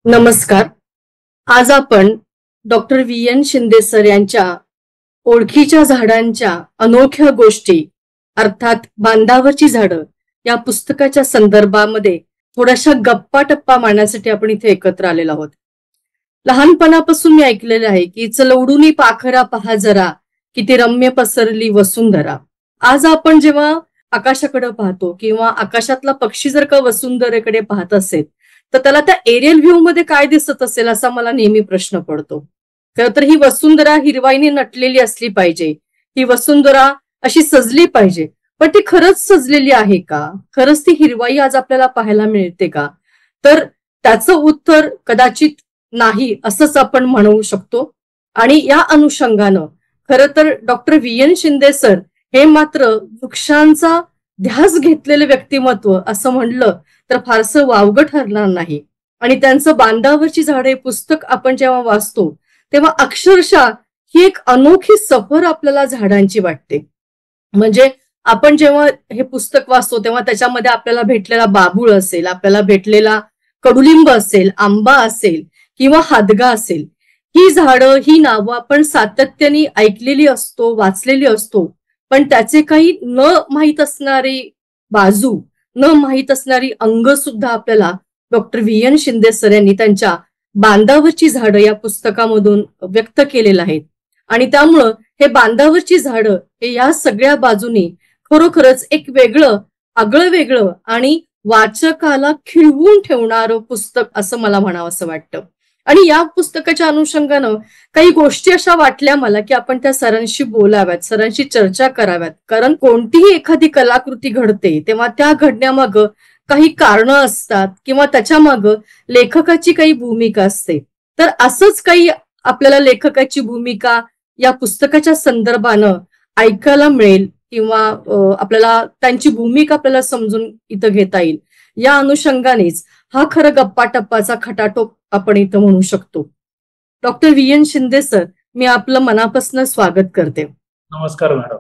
नमस्कार. आज आपण डॉक्टर VN शिंदे सर यांच्या ओळखीच्या झाडांच्या अनोख्या गोष्टी अर्थात बांधावरची झाडं या पुस्तकाच्या संदर्भामध्ये थोड्याशा गप्पा टप्पा मारण्यासाठी आपण इथे एकत्र आलेलो आहोत. लहानपणापासून मी ऐकलेलं आहे की चलवडूनी पाखरा पहा जरा किती रम्य पसरली वसुंधरा. आज आपण जेव्हा आकाशाकडे पाहतो किंवा आकाशातला पक्षी जर का वसुंधरेकडे पाहत असेल तर त्याला त्या एरियल व्ह्यू मध्ये काय दिसत असेल असा मला नेहमी प्रश्न पडतो. खरं तर ही वसुंधरा हिरवाईने नटलेली असली पाहिजे, ही वसुंधरा अशी सजली पाहिजे, पण ती खरंच सजलेली आहे का? खरंच ती हिरवाई आज आपल्याला पाहायला मिळते का? तर त्याचं उत्तर कदाचित नाही असंच आपण म्हणू शकतो. आणि या अनुषंगानं खरं तर डॉक्टर VN शिंदे सर हे मात्र वृक्षांचा ध्यास घेतलेले व्यक्तिमत्व असं म्हणलं तर फारसं वावगं ठरणार नाही. आणि त्यांचं बांधावरची झाडे पुस्तक आपण जेव्हा वाचतो तेव्हा अक्षरशः ही एक अनोखी सफर आपल्याला झाडांची वाटते. म्हणजे आपण जेव्हा हे पुस्तक वाचतो तेव्हा त्याच्यामध्ये आपल्याला भेटलेला बाबूळ असेल, आपल्याला भेटलेला कडुलिंब असेल, आंबा असेल किंवा हादगा असेल, ही झाडं, ही नावं आपण सातत्याने ऐकलेली असतो, वाचलेली असतो, पण त्याचे काही न माहीत असणारी बाजू, न माहीत असणारी अंग सुद्धा आपल्याला डॉक्टर VN शिंदे सर यांनी त्यांच्या बांधावरची झाडं या पुस्तकामधून व्यक्त केलेलं आहे. आणि त्यामुळं हे बांधावरची झाडं हे या सगळ्या बाजूनी खरोखरच एक वेगळं, आगळं वेगळं आणि वाचकाला खिळवून ठेवणारं पुस्तक असं मला म्हणावं असं वाटतं. आणि या पुस्तकाच्या अनुषंगानं काही गोष्टी अशा वाटल्या मला की आपण त्या सरांशी बोलाव्यात, सरांशी चर्चा कराव्यात. कारण कोणतीही एखादी कलाकृती घडते तेव्हा त्या घडण्यामागं काही कारणं असतात किंवा त्याच्या मागं लेखकाची काही भूमिका असते. तर असंच काही आपल्याला लेखकाची भूमिका या पुस्तकाच्या संदर्भानं ऐकायला मिळेल किंवा आपल्याला त्यांची भूमिका आपल्याला समजून इथं घेता येईल. या अनुषंगानेच हा खरं गप्पा टप्पाचा खटाटोप आपण इथं म्हणू शकतो. डॉक्टर VN शिंदे सर, मी आपलं मनापासून स्वागत करते. नमस्कार मॅडम.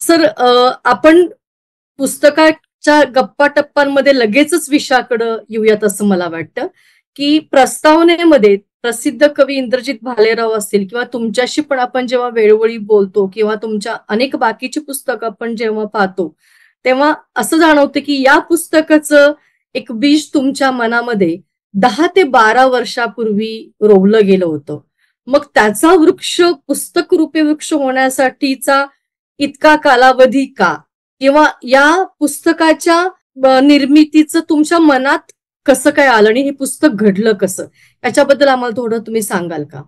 सर, आपण पुस्तकाच्या गप्पा टप्पांमध्ये लगेचच विषयाकडे येऊयात असं मला वाटतं की प्रस्तावनेमध्ये प्रसिद्ध कवी इंद्रजित भालेराव असतील किंवा तुमच्याशी पण आपण जेव्हा वेळोवेळी बोलतो किंवा तुमच्या अनेक बाकीची पुस्तकं आपण जेव्हा पाहतो तेव्हा असं जाणवतं की या पुस्तकाचं एक बीज तुमच्या मनामध्ये 10 ते 12 वर्षापूर्वी रोवलं गेलं होतं. मग त्याचा वृक्ष पुस्तक रूपे वृक्ष होण्यासाठीचा इतका कालावधी का? किंवा या पुस्तकाच्या निर्मितीचं तुमच्या मनात कसं काय आलं आणि हे पुस्तक घडलं कसं? याच्याबद्दल आम्हाला थोडं तुम्ही सांगाल का?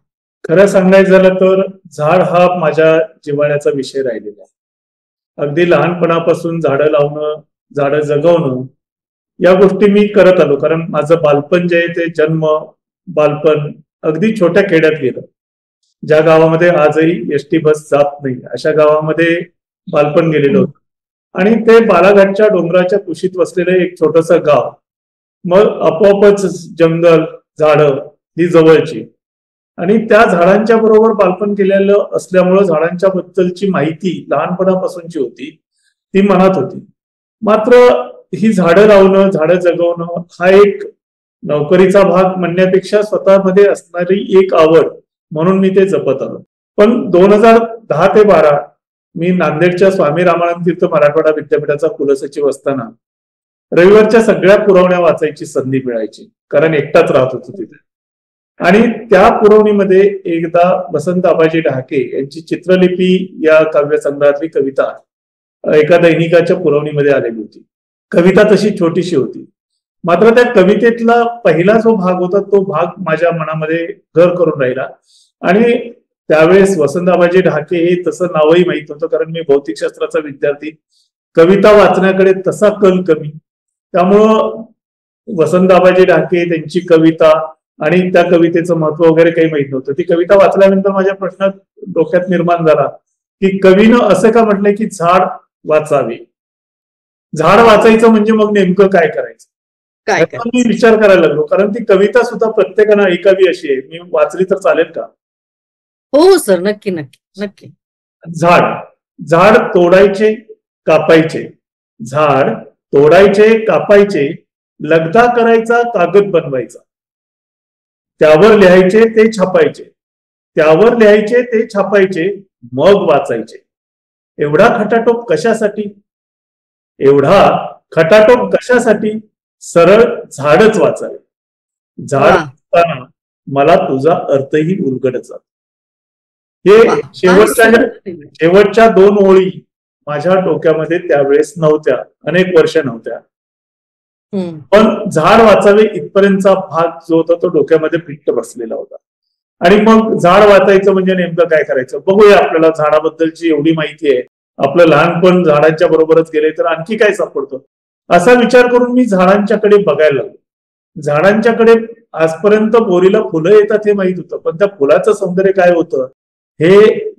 खरं सांगायचं झालं तर झाड हा माझ्या जिव्हाळ्याचा विषय राहिलेला आहे. अगदी लहानपणापासून झाडं लावणं, झाडं जगवणं या गोष्टी मी करत आलो. कारण माझं बालपण जे आहे ते जन्म, बालपण अगदी छोट्या खेड्यात गेलं. ज्या गावामध्ये आजही एसटी बस जात नाही अशा गावामध्ये बालपण गेलेलं होतं. आणि ते बालाघाटच्या डोंगराच्या कुशीत वसलेलं एक छोटंसं गाव. मग आपोआपच जंगल, झाडं ही जवळची आणि त्या झाडांच्या बरोबर बालपण केलेलं असल्यामुळं झाडांच्या बद्दलची माहिती लहानपणापासूनची होती, ती मनात होती. मात्र ही झाडं लावणं, झाडं जगवणं हा एक नोकरीचा भाग म्हणण्यापेक्षा स्वतःमध्ये असणारी एक आवड म्हणून मी ते जपत आलो. पण 2010 ते 12 मी नांदेडच्या स्वामी रामानंद तीर्थ मराठवाडा विद्यापीठाचा कुलसचिव असताना रविवारच्या सगळ्या पुरवण्या वाचायची संधी मिळायची, कारण एकटाच राहत होतो तिथे. आणि त्या पुरवणीमध्ये एकदा वसंत आबाजी ढहाके यांची चित्रलिपी या काव्यसंग्रहातली कविता एका दैनिकाच्या पुरवणीमध्ये आलेली होती. कविता तशी छोटीशी होती, मात्र त्या कवितेतला पहिला जो भाग होता तो भाग माझ्या मनामध्ये घर करून राहिला. आणि त्यावेळेस वसंत आबाजी ढहाके हे तसं नावही माहित होतं, कारण मी भौतिकशास्त्राचा विद्यार्थी. कविता वाचण्याकडे तसा कल कमी, त्यामुळं वसंत आबाजी ढहाके त्यांची कविता आणि त्या कवितेचं महत्व वगैरे काही माहित नव्हतं. ती कविता वाचल्यानंतर माझ्या प्रश्नात डोक्यात निर्माण झाला की कवीनं असं का म्हटलंय की झाड वाचावे. झाड वाचायचं म्हणजे मग नेमकं काय करायचं, काय मी विचार करायला लागलो. कारण ती कविता सुद्धा प्रत्येकानं ऐकावी अशी आहे. मी वाचली तर चालेल का? हो सर, नक्की नक्की नक्की. झाड तोडायचे, कापायचे, झाड तोडायचे, कापायचे, लगदा करायचा, कागद बनवायचा, त्यावर लिहायचे ते छापायचे, त्यावर लिहायचे ते छापायचे, मग वाचायचे. एवढा खटाटोप कशासाठी? एवढा खटाटोप कशासाठी? सरळ झाडच वाचावे. झाड वा वाचताना मला तुझा अर्थही उलगडत जातो. हे वा काय शेवटच्या सुंदर. शेवटच्या 2 ओळी माझ्या डोक्यामध्ये त्यावेळेस नव्हत्या, अनेक वर्ष नव्हत्या. हम्म. पण झाड वाचावे इथपर्यंतचा भाग जो होता तो डोक्यामध्ये फिट्ट बसलेला होता. आणि मग झाड वाचायचं म्हणजे नेमकं काय करायचं बघूया. आपल्याला झाडाबद्दलची एवढी माहिती आहे, आपलं लहानपण झाडांच्या बरोबरच गेले तर आणखी काय सापडतं, असा विचार करून मी झाडांच्याकडे बघायला लागलो. झाडांच्याकडे आजपर्यंत बोरीला फुलं येतात हे माहित होतं, पण त्या फुलाचं सौंदर्य काय होतं हे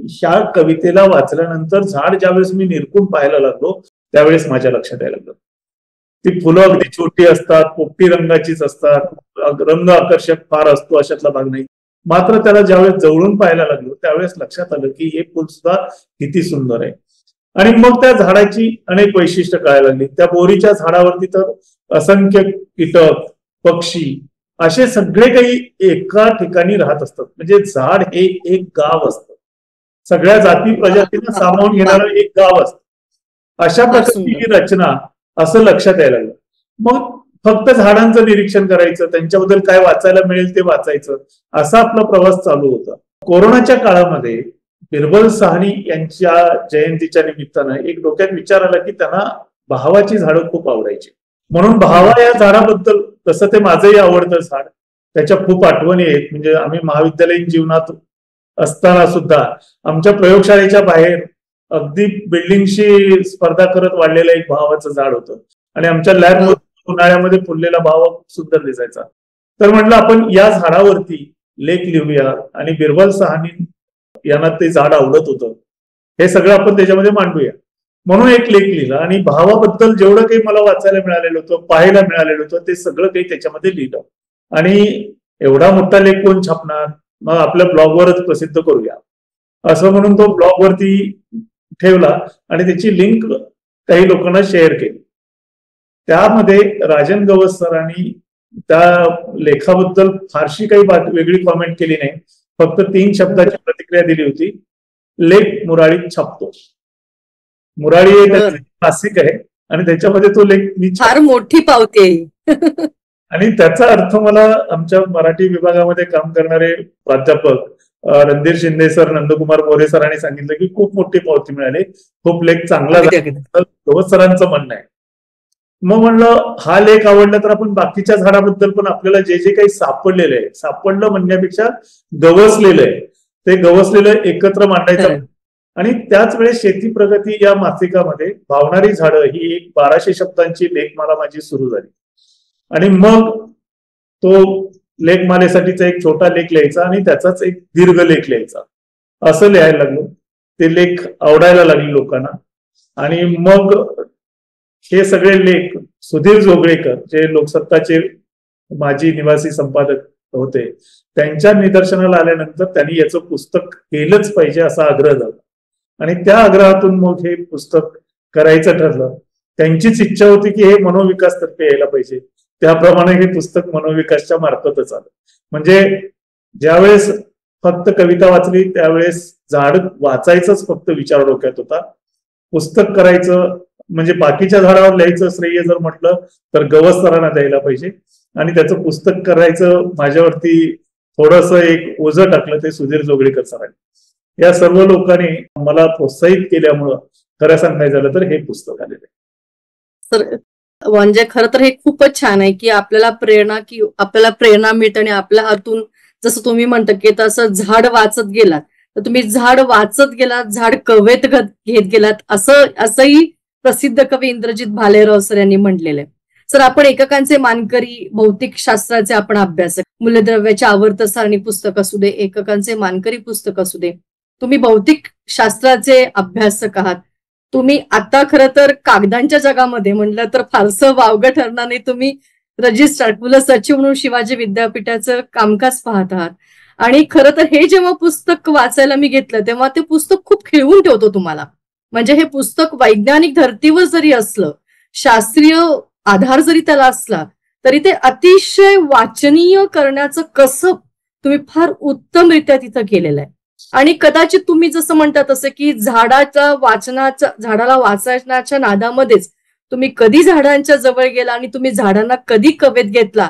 ह्या कवितेला वाचल्यानंतर झाड ज्यावेळेस मी निरखून पाहायला लागलो त्यावेळेस माझ्या लक्षात यायला लागलं. ती फुलं अगदी छोटी असतात, पोपटी रंगाचीच असतात, रंग आकर्षक फार असतो अशातला भाग नाही. मात्र त्याला ज्यावेळेस जवळून पाहायला लागलो त्यावेळेस लक्षात आलं की हे फुल सुद्धा किती सुंदर आहे. आणि मग त्या झाडाची अनेक वैशिष्ट्य कळायला लागली. त्या बोरीच्या झाडावरती तर असंख्य कीटक, पक्षी असे सगळे काही एका ठिकाणी राहत असतात. म्हणजे झाड हे एक गाव असतं, सगळ्या जाती वा प्रजातींना वा सामावून वा घेणारं एक गाव असतं. अशा फार प्रकारची सुंदर. ही रचना असं लक्षात यायला लागलं. मग फक्त झाडांचं निरीक्षण करायचं, त्यांच्याबद्दल काय वाचायला मिळेल ते वाचायचं, असा आपला प्रवास चालू होता. कोरोनाच्या काळामध्ये बिरबल साहनी यांच्या जयंतीच्या निमित्तानं एक डोक्यात विचार आला की त्यांना भावाची झाडं खूप आवडायची. म्हणून भावा हम्म. या झाडाबद्दल, तसं ते माझंही आवडतं झाड, त्याच्या खूप आठवणी आहेत. म्हणजे आम्ही महाविद्यालयीन जीवनात असताना सुद्धा आमच्या प्रयोगशाळेच्या बाहेर अगदी बिल्डिंगशी स्पर्धा करत वाढलेलं एक भावाचं झाड होतं. आणि आमच्या लॅब उन्हाळ्यामध्ये फुललेला भाव खूप सुंदर दिसायचा. तर म्हटलं आपण या झाडावरती लेख लिहूया. आणि बिरबल साहनी यांना ते झाड आवडत होतं, हे सगळं आपण त्याच्यामध्ये मांडूया. म्हणून एक लेख लिहिला आणि भावाबद्दल जेवढं काही मला वाचायला मिळालेलं होतं, पाहायला मिळालेलं होतं, ते सगळं काही त्याच्यामध्ये लिहिलं. आणि एवढा मोठा लेख कोण छापणार, मग आपल्या ब्लॉगवरच प्रसिद्ध करूया असं म्हणून तो ब्लॉगवरती ठेवला आणि त्याची लिंक काही लोकांना शेअर केली. त्यामध्ये राजन गवस सरांनी त्या लेखाबद्दल फारशी काही वेगळी कॉमेंट केली नाही, फक्त 3 शब्दाची प्रतिक्रिया दिली होती, लेख मुराळीत छापतो. मुराळी हे बर त्याचं मासिक आहे आणि त्याच्यामध्ये तो लेख मी फार मोठी पावती आहे. आणि त्याचा अर्थ मला आमच्या मराठी विभागामध्ये काम करणारे प्राध्यापक रणधीर शिंदे सर, नंदकुमार मोरे सरांनी सांगितलं की खूप मोठी पावती मिळाली, खूप लेख चांगला अगदी झाला, अगदी. गवस सरांचं म्हणणं आहे. मग म्हणलं हा लेख आवडला तर आपण बाकीच्या झाडाबद्दल पण आपल्याला जे जे काही सापडलेलं आहे, सापडलं म्हणण्यापेक्षा गवसलेलं आहे, ते गवसलेलं एकत्र मांडायचं. खरंय. आणि त्याच वेळेस शेती प्रगती या मासिकामध्ये भावणारी झाडं ही एक 1200 शब्दांची लेखमाला माझी सुरू झाली. आणि मग तो लेखमालेसाठीचा एक छोटा लेख लिहायचा आणि त्याचाच एक दीर्घ लेख लिहायचा, असं लिहायला लागलो. ते लेख आवडायला लागले लोकांना. आणि मग हे सगळे लेख सुधीर जोगळेकर, जे लोकसत्ताचे माजी निवासी संपादक होते, त्यांच्या निदर्शनाला आल्यानंतर त्यांनी याचं पुस्तक केलंच पाहिजे असा आग्रह झाला. आणि त्या आग्रहातून मग हे पुस्तक करायचं ठरलं. त्यांचीच इच्छा होती की हे मनोविकास तर्फे यायला पाहिजे, त्याप्रमाणे हे पुस्तक मनोविकासच्या मार्फतच आलं. म्हणजे ज्यावेळेस फक्त कविता वाचली त्यावेळेस झाड वाचायचंच फक्त विचार डोक्यात होता. पुस्तक करायचं म्हणजे बाकीच्या झाडावर लिहायचं श्रेय जर म्हटलं तर गवस सरांना द्यायला पाहिजे. आणि त्याचं पुस्तक करायचं माझ्यावरती थोडंसं एक ओझं टाकलं ते सुधीर जोगळेकर सरांनी. या सर्व लोकांनी मला प्रोत्साहित केल्यामुळं खरं सांगायचं झालं तर हे पुस्तक आलेलं आहे. तर म्हणजे खरं तर हे खूपच छान आहे की आपल्याला प्रेरणा मिळते आणि आपल्या हातून जसं तुम्ही म्हणता की तसं झाड वाचत गेलात तर तुम्ही झाड वाचत गेलात, झाड कवेत घेत गेलात, असंही प्रसिद्ध कवी इंद्रजित भालेराव सर यांनी म्हटलेलं आहे. सर, आपण एककांचे मानकरी, भौतिक शास्त्राचे आपण अभ्यासक, मूल्यद्रव्याचे आवर्त सारणी पुस्तक असू दे, एककांचे मानकरी पुस्तक असू दे, तुम्ही भौतिक शास्त्राचे अभ्यासक आहात. तुम्ही आता खरं तर कागदांच्या जगामध्ये म्हणलं तर फारसं वावगं ठरणार नाही, तुम्ही रजिस्ट्रार पुलं सचिव म्हणून शिवाजी विद्यापीठाचं कामकाज पाहत आहात. आणि खरं तर हे जेव्हा पुस्तक वाचायला मी घेतलं तेव्हा ते पुस्तक खूप खिळवून ठेवतो तुम्हाला. म्हणजे हे पुस्तक वैज्ञानिक धर्तीवर जरी असलं, शास्त्रीय आधार जरी त्याला असला तरी ते अतिशय वाचनीय करण्याचं कसब तुम्ही फार उत्तमरित्या तिथं केलेलं आहे. आणि कदाचित तुम्ही जसं म्हणता तसं की झाडाला वाचण्याच्या नादामध्येच तुम्ही कधी झाडांच्या जवळ गेला आणि तुम्ही झाडांना कधी कवेत घेतला,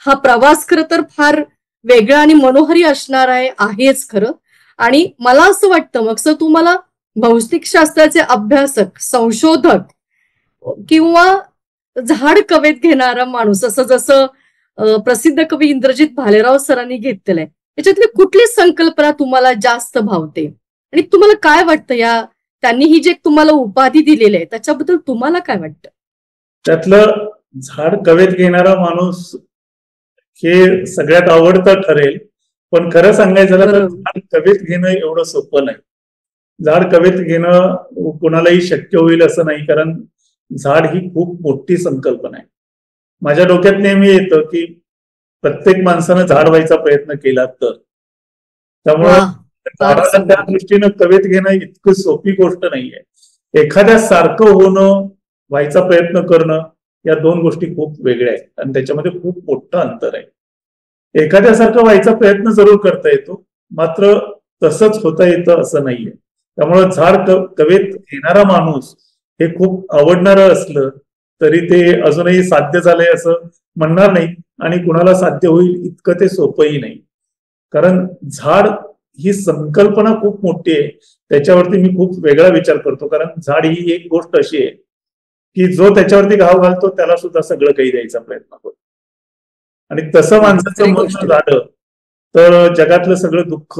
हा प्रवास खरं तर फार वेगळा आणि मनोहरी असणार आहेच खरं. आणि मला असं वाटतं मग सर तुम्हाला भौतिकशास्त्राचे अभ्यासक, संशोधक किंवा झाड कवेत घेणारा माणूस असं जसं प्रसिद्ध कवी इंद्रजित भालेराव सरांनी घेतलेलं आहे, याच्यातली कुठली संकल्पना तुम्हाला जास्त भावते आणि तुम्हाला काय वाटतं त्यांनी ही जे तुम्हाला उपाधी दिलेली आहे त्याच्याबद्दल तुम्हाला काय वाटतं? त्यातलं झाड कवेत घेणारा माणूस हे सगळ्यात आवडतं ठरेल, पण खरं सांगायचं झालं तर झाड कवेत घेणं एवढं सोपं नाही. झाड कवेत घेणं कोणालाही शक्य होईल असं नाही, कारण झाड ही खूप मोठी संकल्पना आहे. माझ्या डोक्यात नेहमी येतं की प्रत्येक माणसानं झाड व्हायचा प्रयत्न केला तर, त्यामुळं झाडाला त्या दृष्टीनं कवेत घेणं इतकं सोपी गोष्ट नाहीये. एखाद्या सारखं होणं, व्हायचा प्रयत्न करणं, या दोन गोष्टी खूप वेगळ्या आहेत आणि त्याच्यामध्ये खूप मोठं अंतर आहे. एखाद्यासारखं व्हायचा प्रयत्न जरूर करता येतो, मात्र तसंच होता येतं असं नाहीये. त्यामुळं झाड कवेत घेणारा माणूस हे खूप आवडणारं असलं तरी ते अजूनही साध्य झालंय असं म्हणणार नाही आणि कुणाला साध्य होईल इतकं ते सोपंही नाही. कारण झाड ही संकल्पना खूप मोठी आहे, त्याच्यावरती मी खूप वेगळा विचार करतो. कारण झाड ही एक गोष्ट अशी आहे की जो त्याच्यावरती घाव घालतो त्याला सुद्धा सगळं काही द्यायचा प्रयत्न करतो. आणि तसं माणसाचं मन झालं तर जगातलं सगळं दुःख,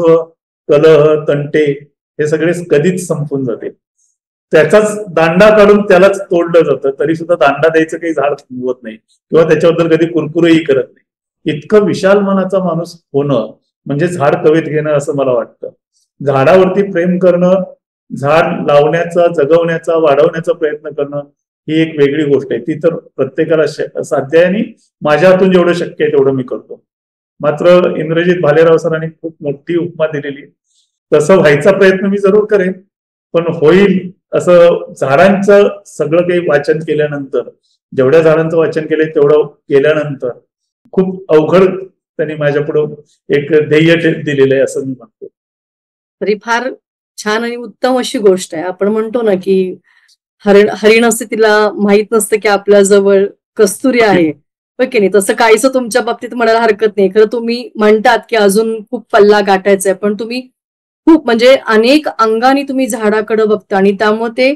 कलह, तंटे हे सगळे कधीच संपून जाते. त्याचाच दांडा काढून त्यालाच तोडलं जातं, तरी सुद्धा दांडा द्यायचं काही झाड थांबवत नाही किंवा त्याच्याबद्दल कधी कुरकुरही करत नाही. इतकं विशाल मनाचा माणूस होणं म्हणजे झाड कवेत घेणं असं मला वाटतं. झाडावरती प्रेम करणं, झाड लावण्याचा, जगवण्याचा, वाढवण्याचा प्रयत्न करणं ही एक वेगळी गोष्ट आहे. ती तर प्रत्येकाला साध्य आहे आणि माझ्या हातून जेवढं शक्य आहे तेवढं मी करतो. मात्र इंद्रजित भालेराव सरांनी खूप मोठी उपमा दिलेली, तसं व्हायचा प्रयत्न मी जरूर करेन, पण होईल असं झाडांचं सगळं काही वाचन केल्यानंतर, जेवढ्या झाडांचं वाचन केलंय तेवढं केल्यानंतर खूप अवघड त्यांनी माझ्या पुढं एक ध्येय दिलेलं आहे असं मी म्हणतो. तरी फार छान आणि उत्तम अशी गोष्ट आहे. आपण म्हणतो ना की हरिण असते तिला माहित नसतं की आपल्या जवळ कस्तुरी आहे, हो की नाही? तसं काहीच तुमच्या बाबतीत म्हणायला हरकत नाही. खरं तुम्ही म्हणतात की अजून खूप पल्ला गाठायचा आहे, पण तुम्ही खूप म्हणजे अनेक अंगाने तुम्ही झाडाकडे बघता आणि त्यामुळे ते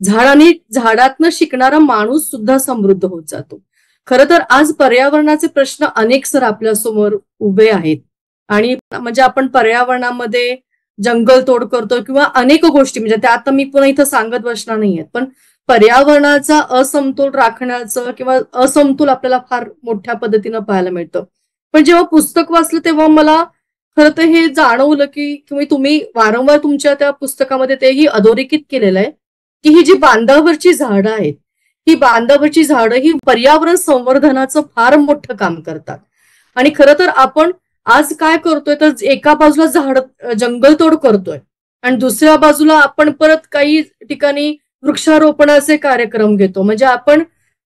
झाडातनं शिकणारा माणूस सुद्धा समृद्ध होत जातो. खरं तर आज पर्यावरणाचे प्रश्न अनेक सर आपल्या समोर उभे आहेत आणि म्हणजे आपण पर्यावरणामध्ये जंगलतोड करतो किंवा अनेक गोष्टी, म्हणजे त्या आता मी पुन्हा इथं सांगत बसणार नाहीये, पण पर्यावरणाचा असमतोल राखण्याचं किंवा असमतोल आपल्याला फार मोठ्या पद्धतीनं पाहायला मिळतं. पण जेव्हा पुस्तक वाचलं तेव्हा मला खरं तर हे जाणवलं की तुम्ही वारंवार तुमच्या त्या पुस्तकामध्ये तेही अधोरेखित केलेलं आहे की ही जी बांधावरची झाडं आहेत, ही बांधावरची झाडं ही पर्यावरण संवर्धनाचं फार मोठं काम करतात. आणि खरं तर आपण आज काय करतोय तर एका बाजूला जंगलतोड करतोय आणि दुसऱ्या बाजूला आपण परत काही ठिकाणी वृक्षारोपणाचे कार्यक्रम घेतो. म्हणजे आपण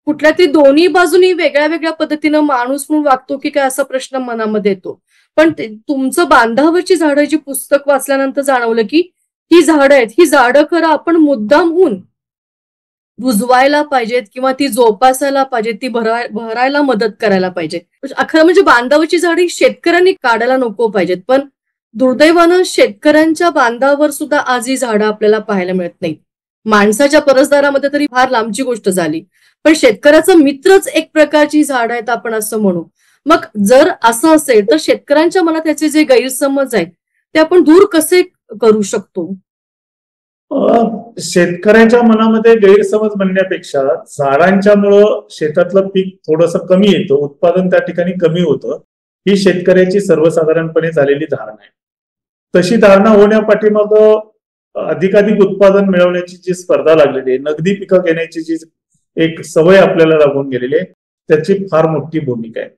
कुठल्या तरी दोन्ही बाजूनी वेगळ्या वेगळ्या पद्धतीनं माणूस म्हणून वागतो की काय असा प्रश्न मनामध्ये येतो. पण तुमचं बांधावरची झाडं जी पुस्तक वाचल्यानंतर जाणवलं की ही झाडं आहेत, ही झाडं खरं आपण मुद्दामहून बुजवायला पाहिजेत किंवा ती जोपासायला पाहिजे, ती भरायला मदत करायला पाहिजे. खरं म्हणजे बांधावरची झाडं ही शेतकऱ्यांनी काढायला नको पाहिजेत, पण दुर्दैवानं शेतकऱ्यांच्या बांधावर सुद्धा आज ही झाडं आपल्याला पाहायला मिळत नाहीत. माणसाच्या परसदारामध्ये तरी फार लांबची गोष्ट झाली, पण शेतकऱ्याचा मित्रच एक प्रकारची झाड आहेत आपण असं म्हणू. मग जर असं असेल तर शेतकऱ्यांच्या मनात त्याचे जे गैरसमज आहेत ते आपण दूर कसे करू शकतो? शेतकऱ्यांच्या मनामध्ये गैरसमज म्हणण्यापेक्षा झाडांच्यामुळं शेतातलं पीक थोडंसं कमी येतं, उत्पादन त्या ठिकाणी कमी होतं, ही शेतकऱ्याची सर्वसाधारणपणे झालेली धारणा आहे. तशी धारणा होण्यापाठीमाग अधिकाधिक उत्पादन मिळवण्याची जी स्पर्धा लागलेली आहे, नगदी पिकं घेण्याची जी एक सवय आपल्याला लागून गेलेली आहे, त्याची फार मोठी भूमिका आहे.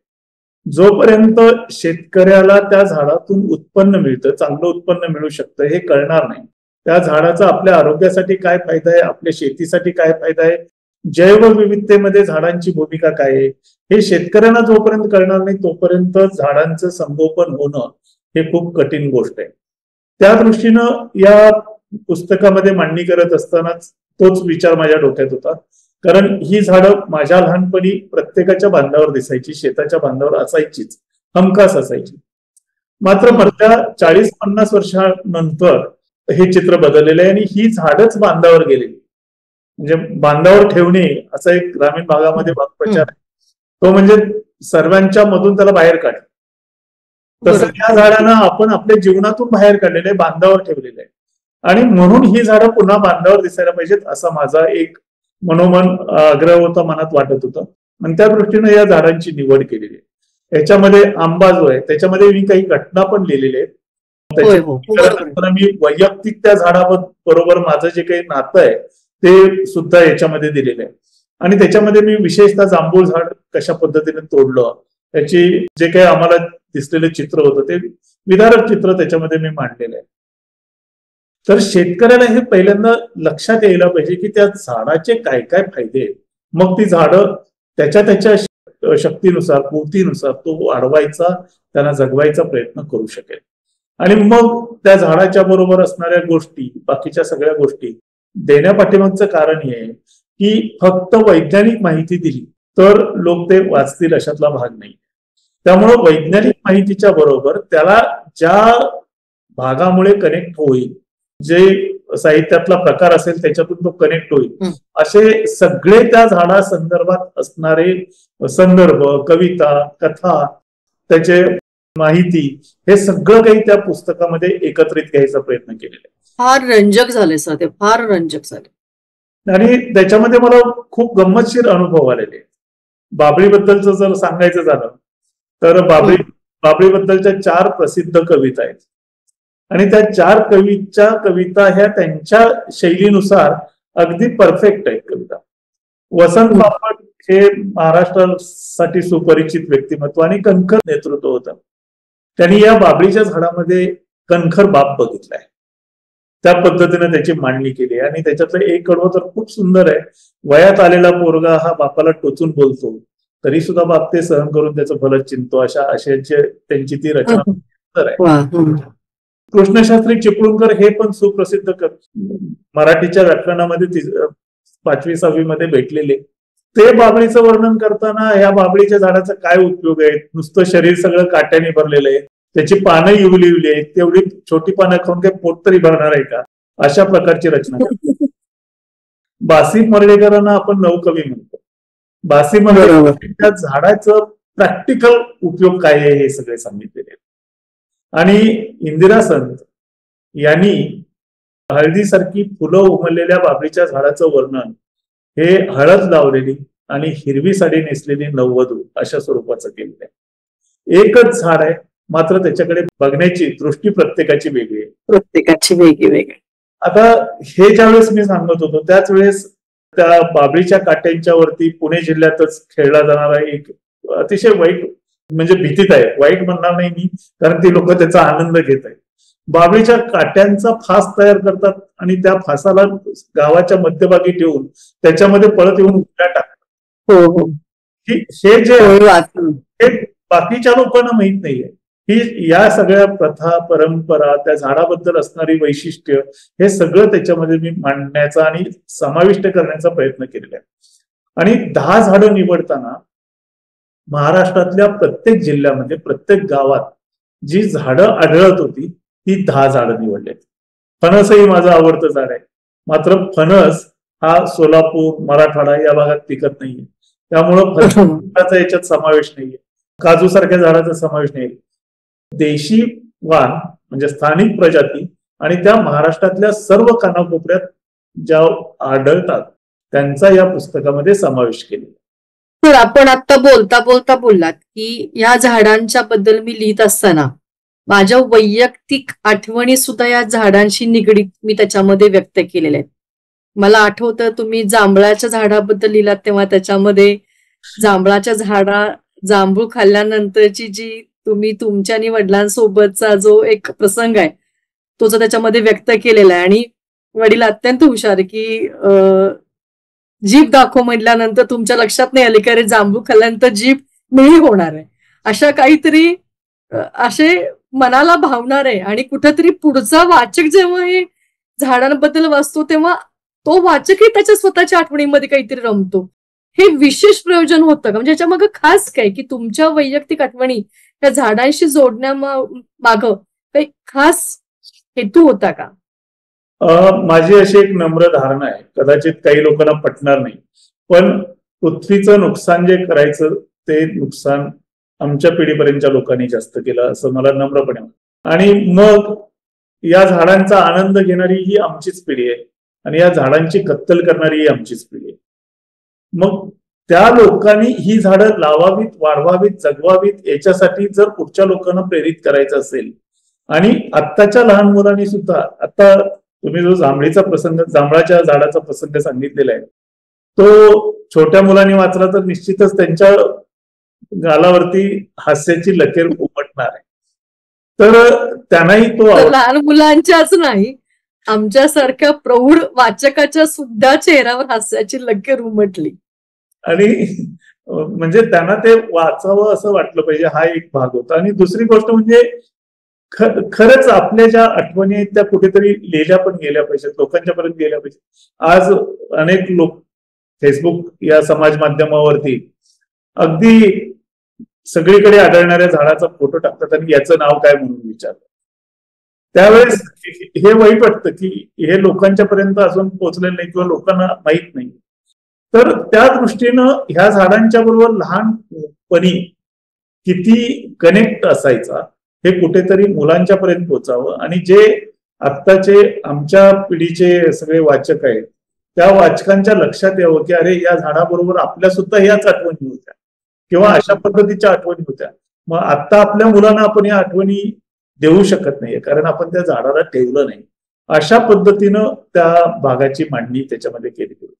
जोपर्यंत शेतकऱ्याला त्या झाडातून उत्पन्न मिळतं, चांगलं उत्पन्न मिळू शकतं हे कळणार नाही, त्या झाडाचा आपल्या आरोग्यासाठी काय फायदा आहे, आपल्या शेतीसाठी काय फायदा आहे जैवविविधतेमध्ये झाडांची भूमिका काय आहे हे शेतकऱ्यांना जोपर्यंत कळणार नाही तोपर्यंत झाडांचं संगोपन होणं हे खूप कठीण गोष्ट आहे. त्या दृष्टीनं या पुस्तकामध्ये मांडणी करत असतानाच तोच विचार माझ्या डोक्यात होता. कारण ही झाडं माझ्या लहानपणी प्रत्येकाच्या बांधावर दिसायची, शेताच्या बांधावर असायचीच, हमखास असायची. मात्र मधल्या 40-50 वर्षानंतर हे चित्र बदललेलं आहे आणि ही झाडच बांधावर गेलेली. म्हणजे बांधावर ठेवणे असा एक ग्रामीण भागामध्ये प्रचार आहे, तो म्हणजे सर्वांच्या मधून त्याला बाहेर काढ. तसं या झाडांना आपण आपल्या जीवनातून बाहेर काढलेलं आहे, बांधावर ठेवलेलं आहे. आणि म्हणून ही झाडं पुन्हा बांधावर दिसायला पाहिजेत असा माझा एक मनोमन आग्रह होता, मनात वाटत होतं. आणि त्या दृष्टीने या झाडांची निवड केलेली आहे. याच्यामध्ये आंबा जो आहे त्याच्यामध्ये मी काही घटना पण लिहिलेल्या आहेत. मी वैयक्तिक त्या झाडाबरोबर माझं जे काही नातं आहे ते सुद्धा याच्यामध्ये दिलेलं आहे. आणि त्याच्यामध्ये मी विशेषतः जांभूळ झाड कशा पद्धतीने तोडलं त्याची जे काही आम्हाला दिसलेलं चित्र होतं ते विदारक चित्र त्याच्यामध्ये मी मांडलेलं आहे. तर शेतकऱ्याला हे पहिल्यांदा लक्षात यायला पाहिजे की त्या झाडाचे काय काय फायदे आहेत. मग ती झाडं त्याच्या शक्तीनुसार, पूर्तीनुसार तो वाढवायचा, त्यांना जगवायचा प्रयत्न करू शकेल. आणि मग त्या झाडाच्या बरोबर असणाऱ्या गोष्टी, बाकीच्या सगळ्या गोष्टी देण्यापाठीमागचं कारण हे आहे की फक्त वैज्ञानिक माहिती दिली तर लोक ते वाचतील अशातला भाग नाही. त्यामुळं वैज्ञानिक माहितीच्या बरोबर त्याला ज्या भागामुळे कनेक्ट होईल, जे साहित्यातला प्रकार असेल त्याच्यातून तो कनेक्ट होईल, असे सगळे त्या झाडा संदर्भात असणारे संदर्भ, कविता, कथा, त्याचे माहिती हे सगळं काही त्या पुस्तकामध्ये एकत्रित घ्यायचा प्रयत्न केलेला आहे. फार रंजक झाले सर, ते फार रंजक झाले. आणि त्याच्यामध्ये मला खूप गंमतशीर अनुभव आलेले. बाभळीबद्दलचं जर सांगायचं झालं तर बाभळीबद्दलच्या 4 प्रसिद्ध कविता आहेत. आणि त्या 4 कविता ह्या त्यांच्या शैलीनुसार अगदी परफेक्ट आहेत कविता. वसंत बापट हे महाराष्ट्रासाठी सुपरिचित व्यक्तिमत्व आणि कणखर नेतृत्व होतं. त्यांनी या बाभळीच्या झाडामध्ये कणखर बाप बघितलाय, त्या पद्धतीने त्याची मांडणी केली. आणि त्याच्यातलं एक कडवं तर खूप सुंदर आहे. वयात आलेला पोरगा हा बापाला टोचून बोलतो तरी सुद्धा बाप ते सहन करून त्याचं फलच चिंतो, अशाची त्यांची ती रचना सुंदर आहे. कृष्णशास्त्री चिपळूणकर हे पण सुप्रसिद्ध मराठीच्या व्याकरणामध्ये 5वी-6वी मध्ये भेटलेले. ते बाभळीचं वर्णन करताना ह्या बाभळीच्या झाडाचा काय उपयोग आहे, नुसतं शरीर सगळं काट्याने भरलेलं आहे, त्याची पानं इवली आहेत, तेवढी छोटी पानं खाऊन काही पोट तरी भरणार आहे का, अशा प्रकारची रचना. बासी मर्डेकरांना आपण नवकवी म्हणतो. बासी मर्डेकर त्या झाडाचं प्रॅक्टिकल उपयोग काय आहे हे सगळे सांगितलेले. आणि इंदिरा संत यांनी हळदीसारखी फुलं उमललेल्या बाभळीच्या झाडाचं वर्णन हे हळद लावलेली आणि हिरवी साडी नेसलेली नववधू अशा स्वरूपाचं केलेलं आहे. एकच झाड आहे, मात्र त्याच्याकडे बघण्याची दृष्टी प्रत्येकाची वेगळी आहे, प्रत्येकाची वेगळी. आता हे ज्यावेळेस मी सांगत होतो त्याच वेळेस त्या बाभळीच्या काट्यांच्या वरती पुणे जिल्ह्यातच खेळला जाणारा एक अतिशय वाईट, म्हणजे भीतीदायक, वाईट म्हणणार नाही मी कारण ती लोक त्याचा आनंद घेत आहेत, बाभळीच्या काट्यांचा फास तयार करतात आणि त्या फासाला गावाच्या मध्यभागी ठेवून त्याच्यामध्ये पळत येऊन उड्या टाकतात. हे जे हे बाकीच्या लोकांना माहित नाहीये. ही या सगळ्या प्रथा, परंपरा, त्या झाडाबद्दल असणारी वैशिष्ट्य हे सगळं त्याच्यामध्ये मी मांडण्याचा आणि समाविष्ट करण्याचा प्रयत्न केलेला आहे. आणि 10 झाडं निवडताना महाराष्ट्रातल्या प्रत्येक जिल्ह्यामध्ये, प्रत्येक गावात जी झाडं आढळत होती ती 10 झाडं निवडलेत. फणसही माझं आवडतं झाड आहे, मात्र फणस हा सोलापूर, मराठवाडा या भागात पिकत नाहीये, त्यामुळं फणसाचा याच्यात समावेश नाहीये, काजू सारख्या झाडाचा समावेश नाही. देशी वाण म्हणजे स्थानिक प्रजाती आणि त्या महाराष्ट्रातल्या सर्व कानाकोपऱ्यात ज्या आढळतात त्यांचा या पुस्तकामध्ये समावेश केलेला. तर आपण आता बोलता बोललात की या झाडांच्या बद्दल मी लिहित असताना माझ्या वैयक्तिक आठवणी सुद्धा या झाडांशी निगडीत मी त्याच्यामध्ये व्यक्त केलेल्या आहेत. मला आठवतं तुम्ही जांभळाच्या झाडाबद्दल लिहिलात तेव्हा त्याच्यामध्ये जांभूळ खाल्ल्यानंतरची जी तुम्ही तुमच्या आणि वडिलांसोबतचा जो एक प्रसंग आहे तो जो त्याच्यामध्ये व्यक्त केलेला आहे. आणि वडील अत्यंत हुशार की जीभ दाखव म्हटल्यानंतर तुमच्या लक्षात नाही आले की अरे जांभूळ खाल्ल्यानंतर जीभ मिळी होणार आहे, अशा काहीतरी असे मनाला भावणार आहे. आणि कुठेतरी पुढचा वाचक जेव्हा हे झाडांबद्दल वाचतो तेव्हा तो वाचकही त्याच्या स्वतःच्या आठवणीमध्ये काहीतरी रमतो. हे विशेष प्रयोजन होतं का? म्हणजे याच्या मागं खास काय की तुमच्या वैयक्तिक आठवणी त्या झाडांशी जोडण्या मागं काही खास हेतू होता का? माझी अशी एक नम्र धारणा आहे, कदाचित काही लोकांना पटणार नाही, पण पृथ्वीचं नुकसान जे करायचं ते नुकसान आमच्या पिढीपर्यंतच्या लोकांनी जास्त केलं असं मला नम्रपणे वाटतं. आणि मग या झाडांचा आनंद घेणारी ही आमचीच पिढी आहे आणि या झाडांची कत्तल करणारी ही आमचीच पिढी आहे. मग त्या लोकांनी ही झाडं लावावीत, वाढवावीत, जगवावीत याच्यासाठी जर पुढच्या लोकांना प्रेरित करायचं असेल आणि आत्ताच्या लहान मुलांनी सुद्धा, आता तुम्ही जो जांभळाच्या झाडाचा प्रसंग सांगितलेला आहे, तो छोट्या मुलांनी वाचला तर निश्चितच त्यांच्या गालावरती हास्याची लकीर उमटणार आहे. तर त्यांनाही तो लहान मुलांच्याच नाही, आमच्यासारख्या प्रौढ वाचकाच्या सुद्धा चेहऱ्यावर हास्याची लकीर उमटली. आणि म्हणजे त्यांना ते वाचावं असं वाटलं पाहिजे, हा एक भाग होता. आणि दुसरी गोष्ट म्हणजे खरंच आपल्या ज्या आठवणी आहेत त्या कुठेतरी लिहिल्या पण गेल्या पाहिजेत, लोकांच्या पर्यंत गेल्या पाहिजेत. आज अनेक लोक फेसबुक या समाज माध्यमावरती अगदी सगळीकडे आढळणाऱ्या झाडाचा फोटो टाकतात आणि याचं नाव काय म्हणून विचारतात. त्यावेळेस हे वाईट वाटतं की हे लोकांच्या पर्यंत अजून पोहोचलेलं नाही किंवा लोकांना माहित नाही. तर त्या दृष्टीनं ह्या झाडांच्या बरोबर लहानपणी किती कनेक्ट असायचा हे कुठेतरी मुलांच्या पर्यंत पोहोचावं. आणि जे आत्ताचे आमच्या पिढीचे सगळे वाचक आहेत त्या वाचकांच्या लक्षात यावं की अरे या झाडाबरोबर आपल्या सुद्धा ह्याच आठवणी होत्या किंवा अशा पद्धतीच्या आठवणी होत्या. मग आता आपल्या मुलांना आपण या आठवणी देऊ शकत नाहीये कारण आपण त्या झाडाला ठेवलं नाही. अशा पद्धतीनं त्या भागाची मांडणी त्याच्यामध्ये केली होती.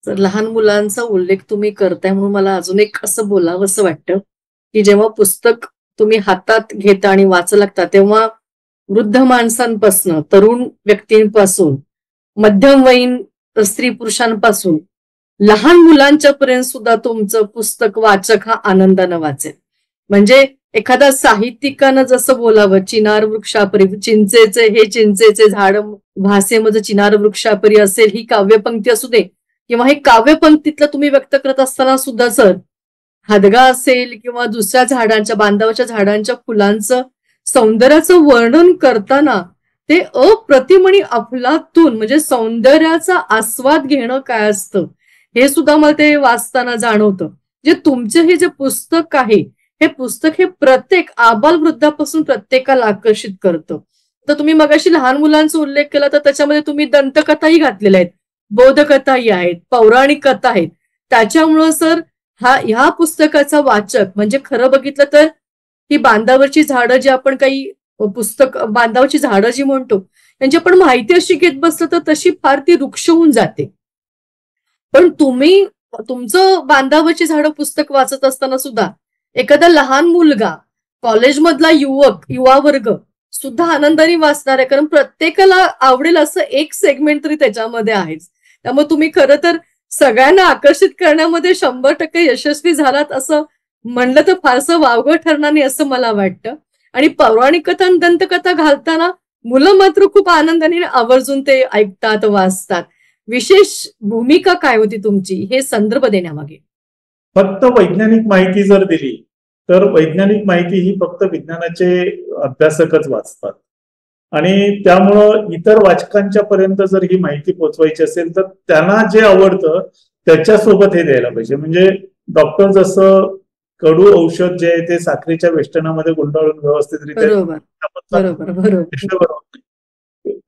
तर लहान मुलांचा उल्लेख तुम्ही करताय म्हणून मला अजून एक असं बोलावं असं वाटतं की जेव्हा पुस्तक तुम्ही हातात घेता आणि वाचू लागता तेव्हा वृद्ध माणसांपासून, तरुण व्यक्तींपासून, मध्यमवयीन स्त्री पुरुषांपासून लहान मुलांच्या पर्यंत सुद्धा तुमचं पुस्तक वाचक हा आनंदानं वाचेल. म्हणजे एखाद्या साहित्यिकानं जसं बोलावं, चिनार वृक्षापरी, चिंचेचे झाड भासे मज चिनार वृक्षापरी असेल ही काव्यपंक्ती असू दे किंवा हे काव्यपंक्तीतलं तुम्ही व्यक्त करत असताना सुद्धा सर हादगा असेल किंवा दुसऱ्या झाडांच्या, बांधावरच्या झाडांच्या फुलांचं सौंदर्याचं वर्णन करताना ते अप्रतिम आणि अफलातून म्हणजे सौंदर्याचा आस्वाद घेणं काय असतं हे सुद्धा मला ते वाचताना जाणवतं. जे तुमचे हे जे पुस्तक आहे हे पुस्तक हे प्रत्येक आबालवृद्धापासून प्रत्येकाला आकर्षित करतं. तर तुम्ही मगाशी लहान मुलांचा उल्लेख केला तर त्याच्यामध्ये तुम्ही दंतकथाही घातलेल्या आहेत, बोधकथाही आहेत, पौराणिक कथा आहेत. त्याच्यामुळं सर ह्या पुस्तकाचा वाचक म्हणजे खरं बघितलं तर ही बांधावरची झाडं जी आपण काही पुस्तक बांधावरची झाडं जी म्हणतो त्यांची आपण माहिती अशी घेत बसलं तर तशी फार ती वृक्ष होऊन जाते. पण तुम्ही तुमचं बांधावरची झाडं पुस्तक वाचत असताना सुद्धा एखादा लहान मुलगा, कॉलेजमधला युवा वर्ग सुद्धा आनंदाने वाचणार आहे कारण प्रत्येकाला आवडेल असं एक सेगमेंट तरी त्याच्यामध्ये आहेच. त्यामुळे तुम्ही खरं तर सगळ्यांना आकर्षित करण्यामध्ये 100% यशस्वी झालात असं म्हणलं तर फारसं वावगं ठरणार नाही असं मला वाटतं. आणि पौराणिक कथा आणि दंतकथा घालताना मुलं मात्र खूप आनंदाने आवर्जून ते ऐकतात, वाचतात. विशेष भूमिका काय होती तुमची हे संदर्भ देण्यामागे? फक्त वैज्ञानिक माहिती जर दिली तर वैज्ञानिक माहिती ही फक्त विज्ञानाचे अभ्यासकच वाचतात आणि त्यामुळं इतर वाचकांच्या पर्यंत जर ही माहिती पोहोचवायची असेल तर त्यांना जे आवडतं त्याच्यासोबत हे द्यायला पाहिजे. म्हणजे डॉक्टर जसं कडू औषध जे आहे ते साखरेच्या वेष्टनामध्ये गुंडाळून व्यवस्थितरित्या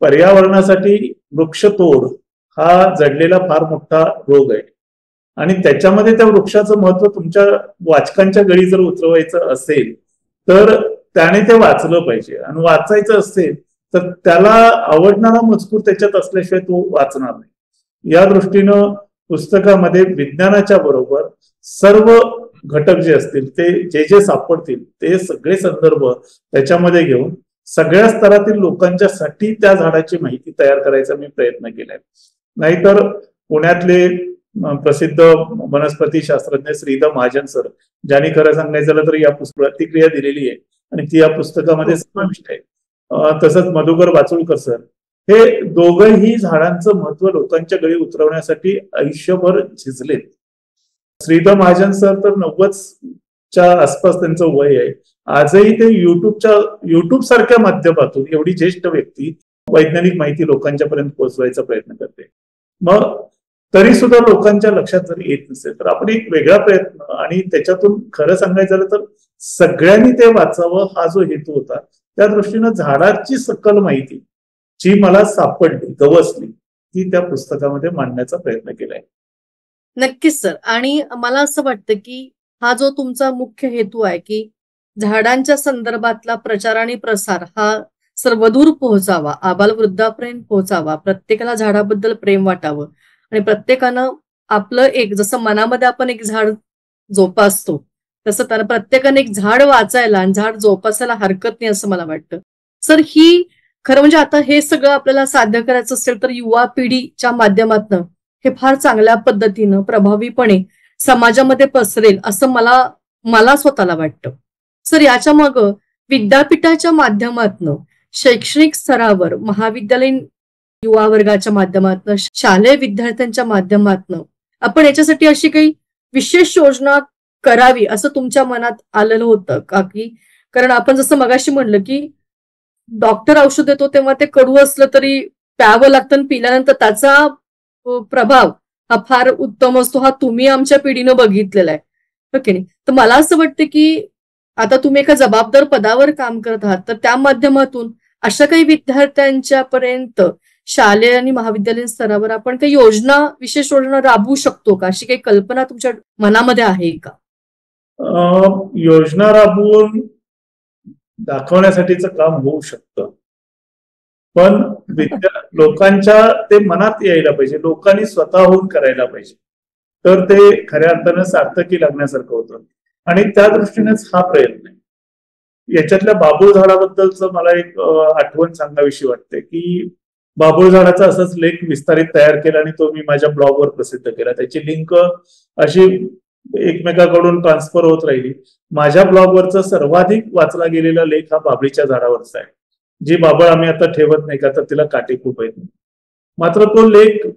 पर्यावरणासाठी वृक्षतोड हा जडलेला फार मोठा रोग आहे आणि त्याच्यामध्ये त्या वृक्षाचं महत्व तुमच्या वाचकांच्या गळी जर उतरवायचं असेल तर त्याने ते वाचलं पाहिजे आणि वाचायचं असेल तर त्याला आवडणारा मजकूर त्याच्यात असल्याशिवाय तो वाचणार नाही. या दृष्टीनं पुस्तकामध्ये विज्ञानाच्या बरोबर सर्व घटक जे असतील ते जे सापडतील ते सगळे संदर्भ त्याच्यामध्ये घेऊन सगळ्या स्तरातील लोकांच्यासाठी त्या झाडाची माहिती तयार करायचा मी प्रयत्न केलाय. नाहीतर पुण्यातले प्रसिद्ध वनस्पती शास्त्रज्ञ श्रीधर महाजन सर, ज्यांनी खरं सांगायचं झालं तर या प्रतिक्रिया दिलेली आहे आणि ती या पुस्तकामध्ये समाविष्ट आहे. तसंच मधुकर बाचुळकर सर, हे दोघंही झाडांचं महत्व लोकांच्या गळी उतरवण्यासाठी आयुष्यभर झिजलेत. श्रीधर महाजन सर तर 90च्या आसपास त्यांचं वय आहे. आजही ते युट्यूब सारख्या माध्यमातून एवढी ज्येष्ठ व्यक्ती वैज्ञानिक माहिती लोकांच्या पर्यंत पोहोचवायचा प्रयत्न करते. मग तरी सुद्धा लोकांच्या लक्षात जर येत नसेल तर आपण एक वेगळा प्रयत्न, आणि त्याच्यातून खरं सांगायचं झालं तर सगळ्यांनी ते वाचावं हा जो हेतू होता, त्या दृष्टीनं झाडाची सकल माहिती जी मला सापडली, गवसली, ती त्या पुस्तकामध्ये मांडण्याचा प्रयत्न केलाय. नक्कीच सर. आणि मला असं वाटतं की हा जो तुमचा मुख्य हेतू आहे की झाडांच्या संदर्भातला प्रचार आणि प्रसार हा सर्वदूर पोहोचावा, आबालवृद्धापर्यंत पोहोचावा, प्रत्येकाला झाडाबद्दल प्रेम वाटावं आणि प्रत्येकानं आपलं एक, जसं मनामध्ये आपण एक झाड जोपासतो तसं त्याला प्रत्येकाने एक झाड वाचायला आणि झाड जोपासायला हरकत नाही असं मला वाटतं. सर, ही खरं म्हणजे आता हे सगळं आपल्याला साध्य करायचं असेल तर युवा पिढीच्या माध्यमातून हे फार चांगल्या पद्धतीनं प्रभावीपणे समाजामध्ये पसरेल असं मला स्वतःला वाटतं. सर, याच्या मग विद्यापीठाच्या माध्यमातून शैक्षणिक स्तरावर, महाविद्यालयीन युवा वर्गाच्या माध्यमातून, शालेय विद्यार्थ्यांच्या माध्यमातून आपण याच्यासाठी अशी काही विशेष योजना करावी असं तुमच्या मनात आलेलं होतं का? की कारण आपण जसं मगाशी म्हणलं की डॉक्टर औषध देतो तेव्हा ते कडू असलं तरी प्यावं लागतं आणि पिल्यानंतर त्याचा प्रभाव हा फार उत्तम असतो, हा तुम्ही आमच्या पिढीनं बघितलेला आहे, ओके नाही? तर मला असं वाटतं की आता तुम्ही एका जबाबदार पदावर काम करत आहात, तर त्या माध्यमातून अशा काही विद्यार्थ्यांच्या पर्यंत शालेय आणि महाविद्यालयीन स्तरावर आपण काही योजना, विशेष योजना राबवू शकतो का? अशी काही कल्पना तुमच्या मनामध्ये आहे का? योजना राबवून दाखवण्यासाठीचं काम होऊ शकतं, पण लोकांच्या ते मनात यायला पाहिजे, लोकांनी स्वतःहून करायला पाहिजे, तर ते खऱ्या अर्थानं सार्थकी लागण्यासारखं होतं. आणि त्या दृष्टीनेच हा प्रयत्न आहे. याच्यातल्या बाबूळ झाडाबद्दलचं मला एक आठवण सांगावीशी वाटते की बाबूळ झाडाचा असाच लेख विस्तारित तयार केला आणि तो मी माझ्या ब्लॉगवर प्रसिद्ध केला. त्याची लिंक अशी एकमेकाकडून ट्रान्सफर होत राहिली. माझ्या ब्लॉगवरचा सर्वाधिक वाचला गेलेला लेख हा बाबळीच्या झाडावरचा आहे. जी बाबळ आम्ही आता ठेवत नाही का, तर तिला काटे खूप आहेत. मात्र तो लेख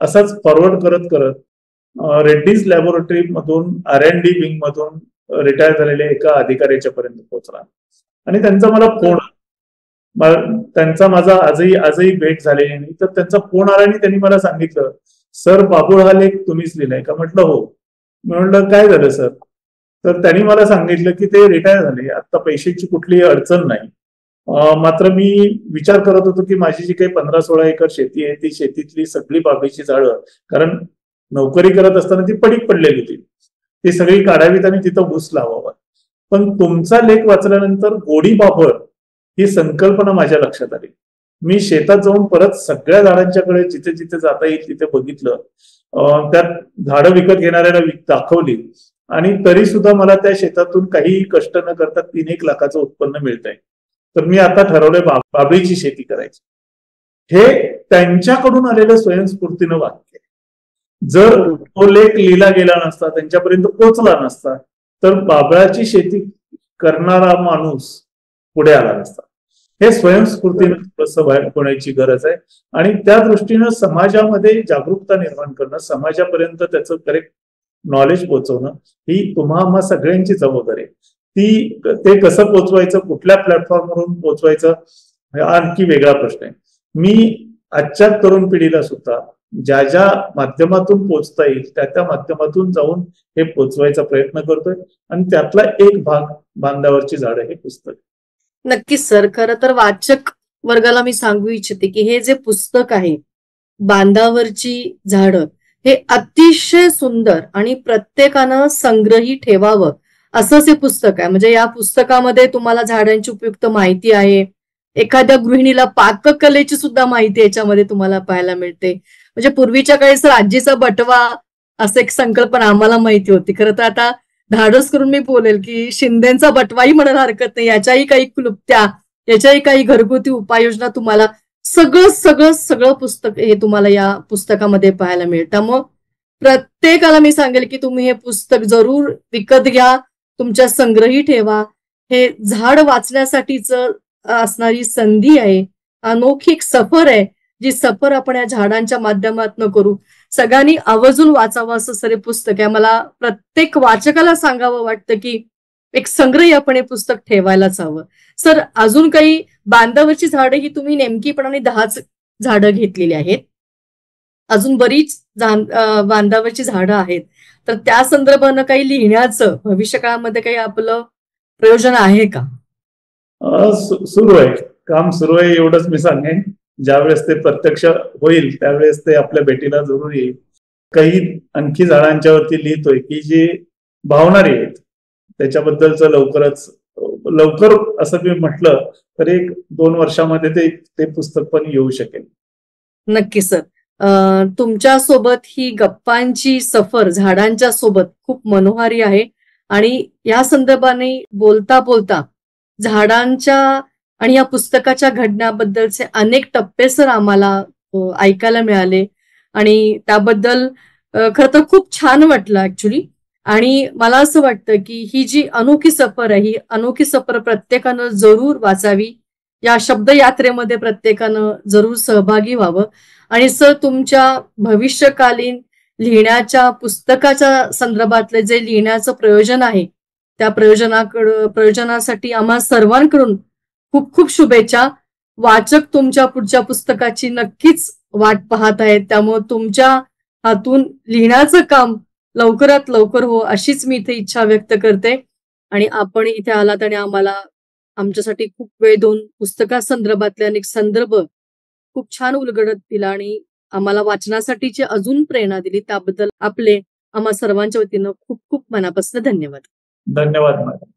असाच फॉरवर्ड करत करत रेड्डीज लॅबोरेटरी मधून, R&D विंग मधून रिटायर झालेल्या एका अधिकाऱ्याच्या पर्यंत पोहोचला आणि त्यांचा मला फोन, त्यांचा माझा आजही भेट झालेली नाही. तर त्यांचा फोन आला आणि त्यांनी मला सांगितलं, सर बाबूळ हा लेख तुम्हीच लिहिलाय का? म्हटलं हो. म्हटलं काय झालं सर? तर त्यांनी मला सांगितलं की ते रिटायर झाले, आता पैशाची कुठलीही अडचण नाही, मात्र मी विचार करत होतो की माझी जी काही 15-16 एकर शेती आहे, ती शेतीतली सगळी बाबळीची झाडं, कारण नोकरी करत असताना ती पडीक पडलेली होती, ती सगळी काढावीत आणि तिथं ऊस लावावा. पण तुमचा लेख वाचल्यानंतर गोडी बाबळ ही संकल्पना माझ्या लक्षात आली. मी शेतात जाऊन परत सगळ्या झाडांच्याकडे जिथे जिथे जाता येईल तिथे बघितलं, त्यात झाडं विकत घेणाऱ्याला दाखवली आणि तरी सुद्धा मला त्या शेतातून काही कष्ट न करता 3-1 लाखाचं उत्पन्न मिळत आहे. तर मी आता ठरवलंय बाबळीची शेती करायची. हे त्यांच्याकडून आलेलं स्वयंस्फूर्तीनं वाक्य. जर तो लेख लिहिला गेला नसता, त्यांच्यापर्यंत पोहोचला नसता, तर बाबळाची शेती करणारा माणूस पुढे आला नसता. हे स्वयंस्फूर्तीनं थोडंसं बाहेर पडण्याची गरज आहे आणि त्या दृष्टीनं समाजामध्ये जागरूकता निर्माण करणं, समाजापर्यंत त्याचं करेक्ट नॉलेज पोहोचवणं ही तुम्हा सगळ्यांची जबाबदारी आहे. ते कसं पोहोचवायचं, कुठल्या प्लॅटफॉर्मवरून पोहोचवायचं हा आणखी वेगळा प्रश्न आहे. मी आजच्या तरुण पिढीला सुद्धा ज्या माध्यमातून पोहोचता येईल त्या माध्यमातून जाऊन हे पोहोचवायचा प्रयत्न करतोय आणि त्यातला एक भाग बांधावरची झाडं हे पुस्तक. नक्कीच सर. खरं तर वाचक वर्गाला मी सांगू इच्छिते की हे जे पुस्तक आहे बांधावरची झाडं, हे अतिशय सुंदर आणि प्रत्येकानं संग्रही ठेवावं असंच हे पुस्तक आहे. म्हणजे या पुस्तकामध्ये तुम्हाला झाडांची उपयुक्त माहिती आहे, एखाद्या गृहिणीला पाककलेची सुद्धा माहिती याच्यामध्ये तुम्हाला पाहायला मिळते. म्हणजे पूर्वीच्या काळी सर आजीचा बटवा असं एक संकल्पना आम्हाला माहिती होती. खरं तर आता धाडस करून मी बोलेल की शिंदेचा बटवाही म्हणायला हरकत नाही. याच्याही काही क्लुप्त्या, याच्याही काही घरगुती उपाययोजना तुम्हाला सगळं पुस्तक हे तुम्हाला या पुस्तकामध्ये पाहायला मिळतं. मग प्रत्येकाला मी सांगेल की तुम्ही हे पुस्तक जरूर विकत घ्या, तुमच्या संग्रही ठेवा. हे झाड वाचण्यासाठीच असणारी संधी आहे. अनोखी एक सफर आहे, जी सफर आपण या झाडांच्या माध्यमातून करू. सगळ्यांनी आवर्जून वाचावं असं सर हे पुस्तक आहे. मला प्रत्येक वाचकाला सांगावं वाटतं की एक संग्रही आपण हे पुस्तक ठेवायलाच हवं. सर, अजून काही बांधावरची झाडं ही तुम्ही नेमकीपणाने 10च झाडं घेतलेली आहेत. अजून बरीच बांधावरची झाडं आहेत. तर त्या संदर्भानं काही लिहिण्याचं भविष्यकाळामध्ये काही आपलं प्रयोजन आहे का? सुरू आहे, काम सुरू आहे, एवढंच मी सांगेन. ज्यावेळेस ते प्रत्यक्ष होईल त्यावेळेस ते आपल्या भेटीला जरूर येईल. काही आणखी झाडांच्यावरती लिहितोय की जे भावणारी आहेत, त्याच्याबद्दलच लवकर असं मी म्हटलं तर 1-2 वर्षामध्ये ते पुस्तक पण येऊ शकेल. नक्की सर. तुमच्या सोबत ही गप्पांची सफर झाडांच्या सोबत खूप मनोहारी आहे आणि या संदर्भाने बोलता बोलता झाडांच्या आणि या पुस्तकाच्या घडण्याबद्दलचे अनेक टप्पे सर आम्हाला ऐकायला मिळाले आणि त्याबद्दल खरं तर खूप छान वाटलं ऍक्च्युली. आणि मला असं वाटतं की ही जी अनोखी सफर आहे, ही अनोखी सफर प्रत्येकानं जरूर वाचावी. या शब्दयात्रेमध्ये प्रत्येकानं जरूर सहभागी व्हावं. आणि सर, तुमच्या भविष्यकालीन लिहिण्याच्या पुस्तकाच्या संदर्भातले जे लिहिण्याचं प्रयोजन आहे, त्या प्रयोजनासाठी आम्हा सर्वांकडून खूप खूप शुभेच्छा. वाचक तुमच्या पुढच्या पुस्तकाची नक्कीच वाट पाहत आहेत. त्यामुळे तुमच्या हातून लिहिण्याचं काम लवकरात लवकर हो अशीच मी इथे इच्छा व्यक्त करते. आणि आपण इथे आलात आणि आम्हाला आमच्यासाठी खूप वेळ देऊन पुस्तकासंदर्भातले अनेक संदर्भ खूप छान उलगडत दिला आणि आम्हाला वाचनासाठीची अजून प्रेरणा दिली. त्याबद्दल आपले आम्हा सर्वांच्या वतीनं खूप खूप मनापासून धन्यवाद. धन्यवाद मॅडम.